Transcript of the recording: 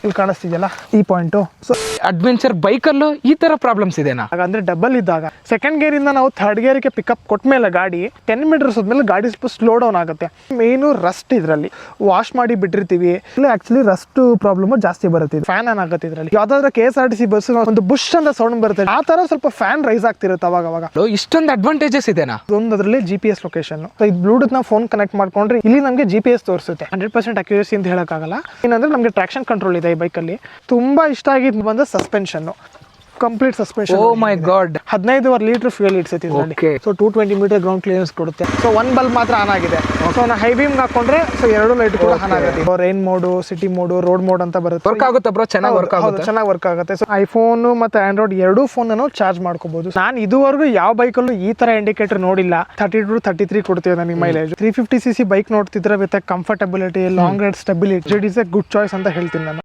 ಇಲ್ಲಿ ಕಾಣಿಸ್ತಿದೆಯಲ್ಲ ಈ point. So adventure ಬೈಕಲ್ಲೂ ಈ ತರ ಪ್ರಾಬ್ಲಮ್ಸ್ ಇದೆನಾ? ಅಂದ್ರೆ ಡಬಲ್ ಇದ್ದಾಗ ಸೆಕೆಂಡ್ ಗೇರ್ ಇಂದ ನಾವು ಥರ್ಡ್ ಗೇರ್ಗೆ ಪಿಕಪ್ ಕೊಟ್ಮೇಲೆ ಗಾಡಿ 10 ಮೀಟರ್ಸ್ ಹೋದ್ಮೇಲೆ ಗಾಡಿ ಸ್ವಲ್ಪ ಸ್ಲೋ ಡೌನ್ ಆಗುತ್ತೆ. ಮೇನು ರಸ್ಟ್ ಇದರಲ್ಲಿ ವಾಶ್ ಮಾಡಿ ಬಿಟ್ಟಿರ್ತೀವಿ, ಆಕ್ಚುಲಿ ರಸ್ಟ್ ಪ್ರಾಬ್ಲಮ್ ಜಾಸ್ತಿ ಬರುತ್ತೆ. ಫ್ಯಾನ್ ಆನ್ ಆಗುತ್ತೆ ಇದರಲ್ಲಿ. ಯಾವ್ದಾದ್ರು KSRTC ಬಸ್ ಒಂದು ಬುಷ್ ಅಂತ ಸೌಂಡ್ ಬರುತ್ತೆ, ಆ ತರ ಸ್ವಲ್ಪ ಫ್ಯಾನ್ ರೈಸ್ ಆಗ್ತಿರುತ್ತೆ ಅವಾಗ. ಇಷ್ಟೊಂದು ಅಡ್ವಾಂಟೇಜಸ್ ಇದೆನಾ? ಒಂದರಲ್ಲಿ GPS ಲೊಕೇಶನ್, ಇದು ಬ್ಲೂಟೂತ್ ನ ಫೋನ್ ಕನೆಕ್ಟ್ ಮಾಡ್ಕೊಂಡ್ರೆ ಇಲ್ಲಿ ನಮಗೆ GPS ತೋರಿಸುತ್ತೆ. 100% ಅಕ್ಯುರಸಿ ಅಂತ ಹೇಳಕ್ಕಾಗಲ್ಲ. ಏನಂದ್ರೆ ನಮಗೆ ಟ್ರಾಕ್ಷನ್ ಕಂಟ್ರೋಲ್ ಇದೆ ಈ ಬೈಕಲ್ಲಿ. ತುಂಬಾ ಇಷ್ಟ ಆಗಿದ್ದು ಬಂದ ಸಸ್ಪೆನ್ಷನ್, ಕಂಪ್ಲೀಟ್ ಸಸ್ಪೆನ್ಷನ್. ಓ ಮೈ ಗಾಡ್, 15 ಲೀಟರ್ ಫ್ಯೂಯಲ್ ಇಡ್ಸೈತಿ ಇದರಲ್ಲಿ. ಸೊ 220 ಮೀಟರ್ ಗ್ರೌಂಡ್ ಕ್ಲಿಯರೆನ್ಸ್ ಕೊಡುತ್ತೆ. ಸೊ ಒನ್ ಬಲ್ಬ್ ಮಾತ್ರ ಆನ್ ಆಗಿದೆ. ಸೊ ನಾ ಹೈ ಬೀಮ್ ಹಾಕೊಂಡ್ರೆ ಸೊ 2 ಲೈಟ್ ಕೂಡ ಆನ್ ಆಗುತ್ತೆ. Rain mode, city mode, road mode ಅಂತ ಬರುತ್ತೆ. ವರ್ಕ್ ಆಗುತ್ತೆ ಬ್ರೋ, ಚೆನ್ನಾಗಿ ವರ್ಕ್ ಆಗುತ್ತೆ. ಚೆನ್ನಾಗಿ ವರ್ಕ್ ಆಗುತ್ತೆ. ಸೊ ಐಫೋನ್ ಮತ್ತೆ ಆಂಡ್ರಾಯ್ಡ್ ಎರಡೂ ಫೋನ್ ಅನ್ನು ಚಾರ್ಜ್ ಮಾಡ್ಕೋಬಹುದು. ನಾನು ಇದುವರೆಗೂ ಯಾವ ಬೈಕಲ್ಲೂ ಈ ತರ ಇಂಡಿಕೇಟರ್ ನೋಡಿಲ್ಲ. 32 to 33 ಕೊಡ್ತೀವಿ ನನಗೆ ಮೈಲೇಜ್. 350cc ಬೈಕ್ ನೋಡ್ತಿದ್ರೆ with comfortability, long ride stability, it is a good choice ಅಂತ ಹೇಳ್ತೀನಿ ನಾನು.